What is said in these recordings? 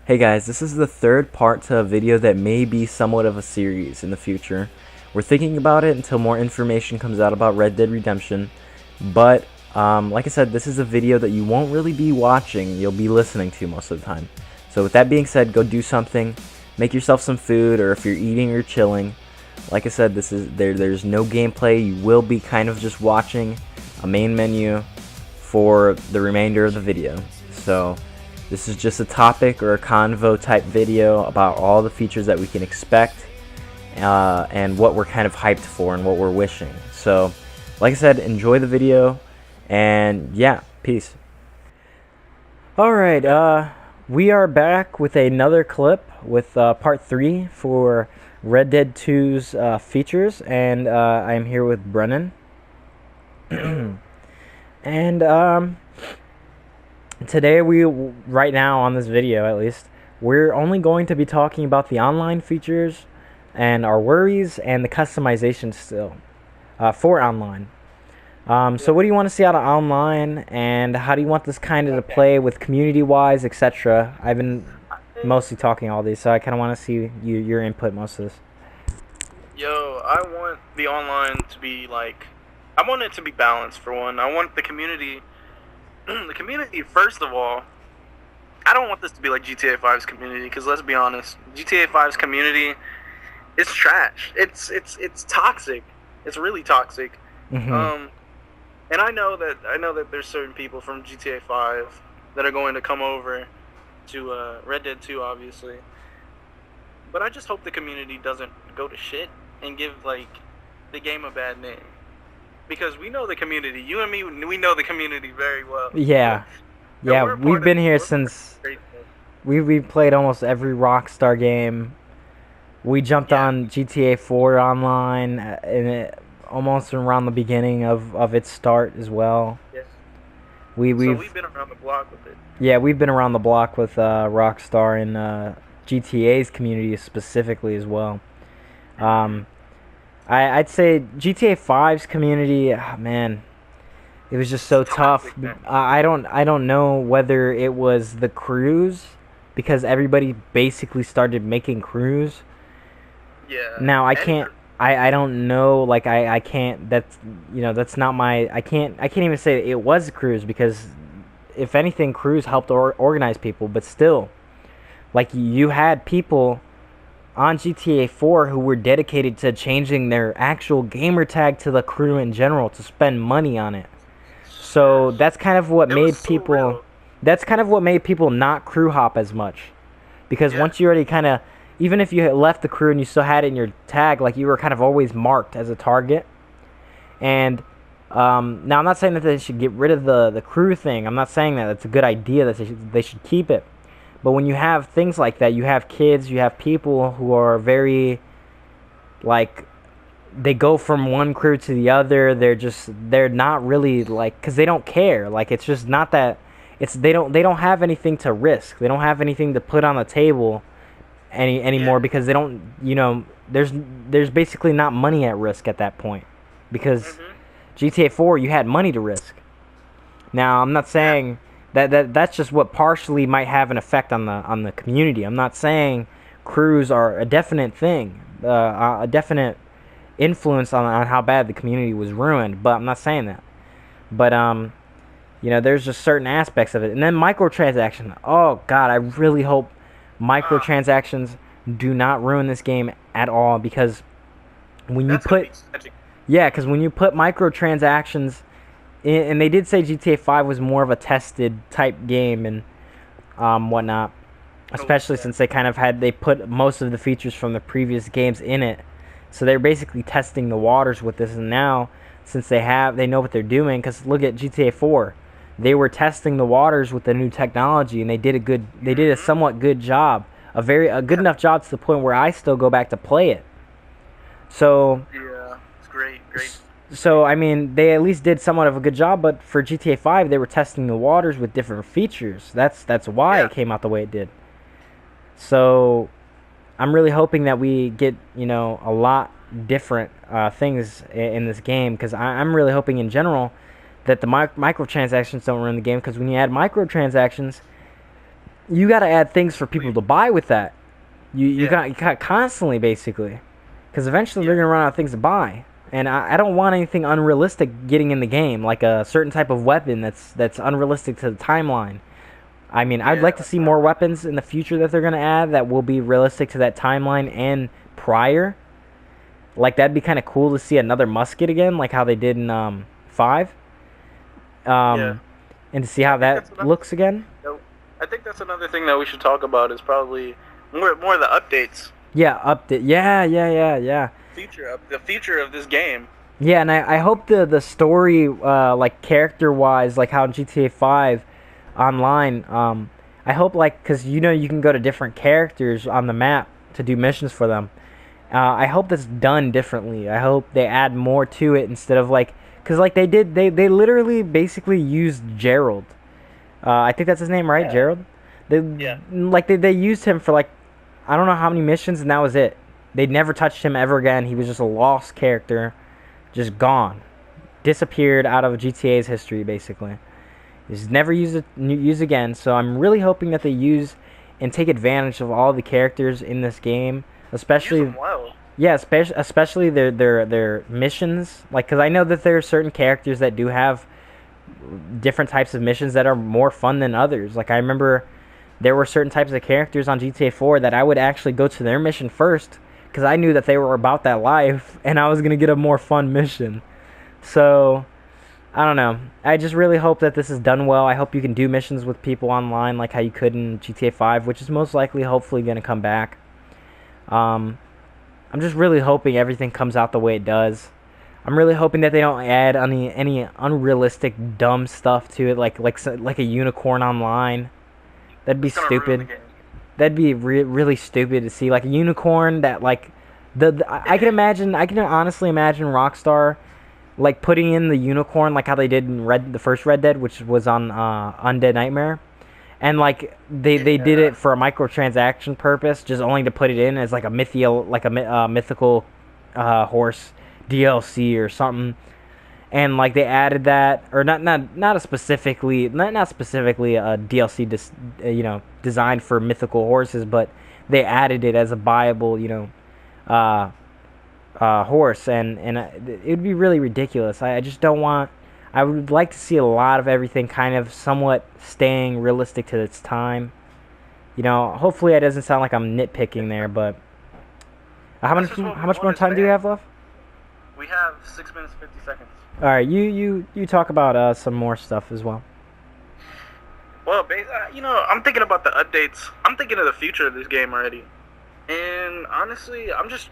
Hey guys, this is the third part to a video that may be somewhat of a series in the future. We're thinking about it until more information comes out about Red Dead Redemption, but like I said, this is a video that you won't really be watching, you'll be listening to most of the time. So with that being said, go do something, make yourself some food, or if you're eating or chilling. Like I said, there's no gameplay, you will be kind of just watching a main menu for the remainder of the video. So this is just a topic or a convo type video about all the features that we can expect and what we're kind of hyped for and what we're wishing. So like I said, enjoy the video, and yeah, peace. Alright, we are back with another clip with part 3 for Red Dead 2's features, and I'm here with Brennan. And today, right now on this video at least, we're only going to be talking about the online features and our worries and the customization still for online. So what do you want to see out of online, and how do you want this kind of to play with community-wise, etc.? I've been mostly talking all these, so I kind of want to see your input most of this. Yo, I want the online to be like, I want it to be balanced for one. I want the community, first of all, I don't want this to be like GTA 5's community, because let's be honest, GTA 5's community is trash. It's toxic. It's really toxic. Mm-hmm. And I know that there's certain people from GTA 5 that are going to come over to Red Dead 2, obviously. But I just hope the community doesn't go to shit and give like the game a bad name. Because we know the community. You and me, we know the community very well. Yeah. Yeah, we've been here since we played almost every Rockstar game. We jumped on GTA 4 online and almost around the beginning of its start as well. Yes. So we've been around the block with it. Yeah, we've been around the block with Rockstar and GTA's community specifically as well. I'd say GTA 5's community, man, it was just so tough. I don't know whether it was the crews, because everybody basically started making crews. Yeah. Now I don't know, like I can't, that's not my, I can't even say it was crews, because if anything, crews helped organize people, but still, like, you had people on GTA 4 who were dedicated to changing their actual gamer tag to the crew in general to spend money on it. So that's kind of what made people, that's kind of what made people not crew hop as much, because once you already kind of, even if you had left the crew and you still had it in your tag, like, you were kind of always marked as a target. And now I'm not saying that they should get rid of the crew thing. I'm not saying that it's a good idea that they should keep it. But when you have things like that, you have kids, you have people who are very, like, they go from one crew to the other. They're not really, like, because they don't care. Like, it's just not that, they don't have anything to risk. They don't have anything to put on the table anymore, because they don't, there's basically not money at risk at that point, because GTA 4, you had money to risk. Now, I'm not saying that's just what partially might have an effect on the community. I'm not saying crews are a definite thing, a definite influence on how bad the community was ruined, but I'm not saying that. But there's just certain aspects of it. And then microtransactions. Oh god, I really hope microtransactions do not ruin this game at all, because when you put microtransactions in, and they did say GTA 5 was more of a tested type game and whatnot, especially since they put most of the features from the previous games in it, so they're basically testing the waters with this. And now, since they know what they're doing, because look at GTA 4, they were testing the waters with the new technology, and they did a somewhat good job, a good enough job to the point where I still go back to play it. So yeah, it's great. So I mean, they at least did somewhat of a good job. But for GTA 5, they were testing the waters with different features. That's why it came out the way it did. So I'm really hoping that we get a lot different things in this game, because I'm really hoping in general that the microtransactions don't ruin the game, because when you add microtransactions, you got to add things for people to buy with that. You Yeah. got constantly, basically, because eventually they're Yeah. gonna run out of things to buy. And I don't want anything unrealistic getting in the game, like a certain type of weapon that's unrealistic to the timeline. I mean, I'd like to Yeah. see more weapons in the future that they're gonna add that will be realistic to that timeline and prior. Like that'd be kind of cool to see another musket again, like how they did in 5, Yeah. and to see I how think that that's another looks again. No, I think that's another thing that we should talk about is probably more of the updates. Yeah, update. Yeah. The future of this game. Yeah, and I hope the story, like character wise, like how in GTA 5 online, I hope like because you know you can go to different characters on the map to do missions for them. I hope that's done differently. I hope they add more to it instead of like because like they literally basically used Gerald. I think that's his name, right? Yeah. Gerald. They Yeah. like they used him for like I don't know how many missions, and that was it. They never touched him ever again. He was just a lost character, just gone, disappeared out of GTA's history, basically. He's never used again. So I'm really hoping that they use and take advantage of all the characters in this game, Use especially them well. yeah, especially their missions. Like, cause I know that there are certain characters that do have different types of missions that are more fun than others. Like I remember there were certain types of characters on GTA 4 that I would actually go to their mission first because I knew that they were about that life and I was gonna get a more fun mission. So I don't know. I just really hope that this is done well. I hope you can do missions with people online like how you could in GTA 5, which is most likely hopefully gonna come back. I'm just really hoping everything comes out the way it does. I'm really hoping that they don't add any unrealistic dumb stuff to it, like a unicorn online. That'd be It's gonna ruin the stupid. game. That'd be really stupid to see, like a unicorn that like I can imagine. I can honestly imagine Rockstar like putting in the unicorn like how they did in the first Red Dead, which was on Undead Nightmare. And like they did it for a microtransaction purpose, just only to put it in as like a mythical horse DLC or something. And like they added that, or not specifically a DLC designed for mythical horses, but they added it as a buyable horse, and it would be really ridiculous. I just don't want. I would like to see a lot of everything kind of somewhat staying realistic to its time. Hopefully it doesn't sound like I'm nitpicking there, but how This is what we much more want as time do you fans. have left? We have 6 minutes 50 seconds. All right, you talk about some more stuff as well. Well, I'm thinking about the updates. I'm thinking of the future of this game already. And honestly, I'm just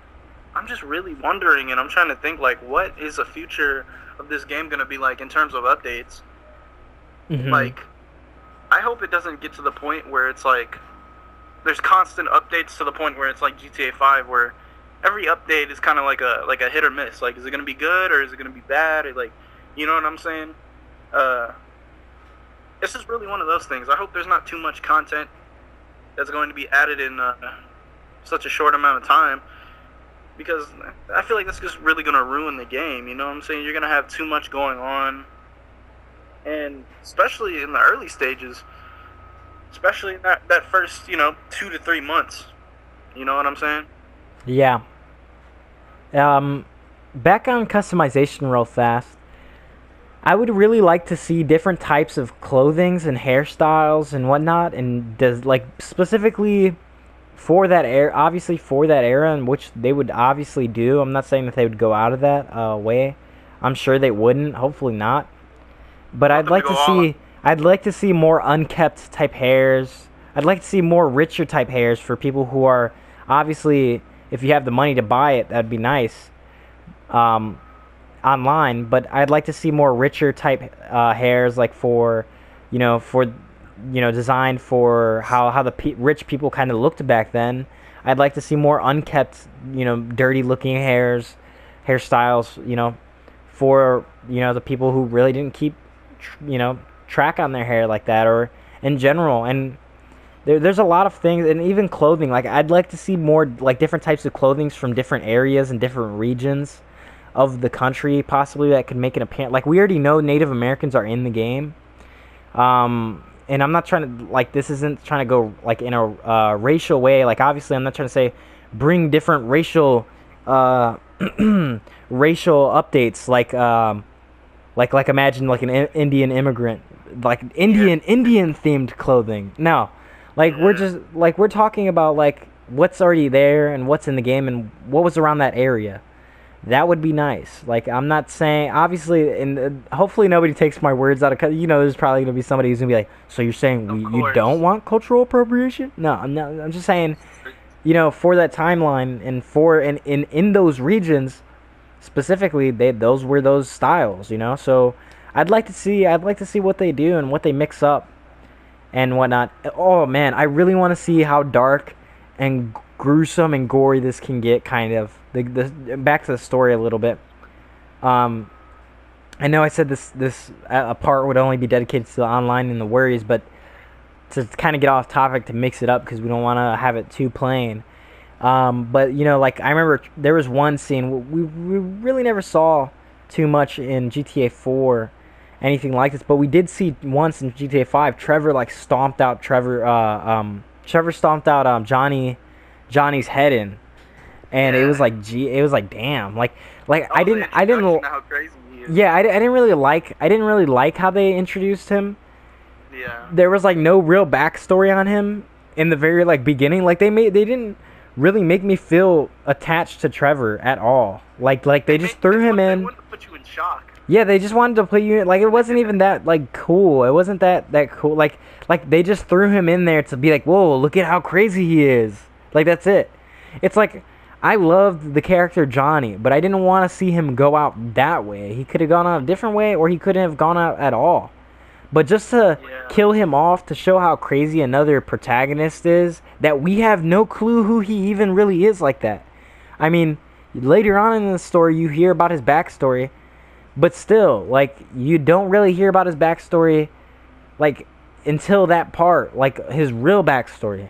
really wondering, and I'm trying to think like, what is the future of this game gonna be like in terms of updates? Mhm. Like, I hope it doesn't get to the point where it's like there's constant updates to the point where it's like GTA 5, where every update is kind of like a hit or miss. Like, is it gonna be good or is it gonna be bad? Or like, you know what I'm saying? It's just really one of those things. I hope there's not too much content that's going to be added in such a short amount of time, because I feel like that's just really going to ruin the game. You know what I'm saying? You're going to have too much going on, and especially in the early stages, especially in that first 2 to 3 months. You know what I'm saying? Yeah. Back on customization real fast. I would really like to see different types of clothings and hairstyles and whatnot, and specifically for that era, obviously for that era, in which they would obviously do. I'm not saying that they would go out of that way. I'm sure they wouldn't. Hopefully not. But I'd like to see more unkept type hairs. I'd like to see more richer type hairs for people who are obviously, if you have the money to buy it, that'd be nice. Online, but I'd like to see more richer type hairs, like designed for how the rich people kind of looked back then. I'd like to see more unkept, dirty looking hairstyles, for the people who really didn't keep track on their hair like that, or in general. And there's a lot of things, and even clothing. Like, I'd like to see more like different types of clothing from different areas and different regions of the country, possibly, that could make an appearance. Like, we already know Native Americans are in the game. and I'm not trying to like this isn't trying to go like in a racial way. Like obviously, I'm not trying to say bring different racial racial updates like imagine like an Indian immigrant like Indian themed clothing. No, like we're just like we're talking about like what's already there and what's in the game and what was around that area. That would be nice. Like I'm not saying obviously, and hopefully nobody takes my words out of there's probably gonna be somebody who's gonna be like, so you're saying you don't want cultural appropriation? No, I'm not. I'm just saying, for that timeline and for in those regions specifically, those were those styles. So I'd like to see what they do and what they mix up and whatnot. Oh man, I really want to see how dark and gruesome and gory this can get. Kind of back to the story a little bit. I know I said this a part would only be dedicated to the online and the worries, but to kind of get off topic to mix it up because we don't want to have it too plain. But like I remember there was one scene we really never saw too much in GTA 4, anything like this, but we did see once in GTA 5. Trevor stomped out Johnny's head in, and it was like damn, like I didn't how crazy he is. I didn't really like how they introduced him. Yeah, there was like no real backstory on him in the very beginning. Like they didn't really make me feel attached to Trevor at all. Like they just threw him in. They wanted to put you in shock. Yeah, they just wanted to put you in. Like it wasn't even that cool. It wasn't that cool. Like they just threw him in there to be like, whoa, look at how crazy he is. Like that's it. It's like I loved the character Johnny, but I didn't want to see him go out that way. He could have gone out a different way, or he couldn't have gone out at all. But just to kill him off to show how crazy another protagonist is, that we have no clue who he even really is like that. I mean, later on in the story, you hear about his backstory, but still, you don't really hear about his backstory, until that part, his real backstory.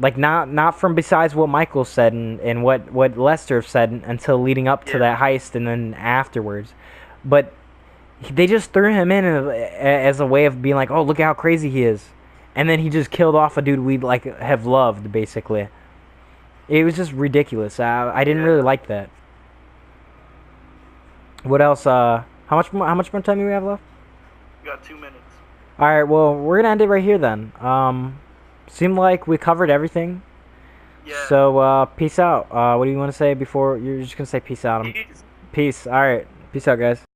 Not from besides what Michael said and what Lester said until leading up to that heist and then afterwards. But they just threw him in as a way of being like, oh, look at how crazy he is. And then he just killed off a dude we have loved, basically. It was just ridiculous. I didn't really like that. What else? How much more time do we have left? We got 2 minutes. Alright, well, we're gonna end it right here then. Seemed like we covered everything. Yeah. So, peace out. What do you want to say before? You're just gonna say peace out. Peace. Peace. Alright. Peace out, guys.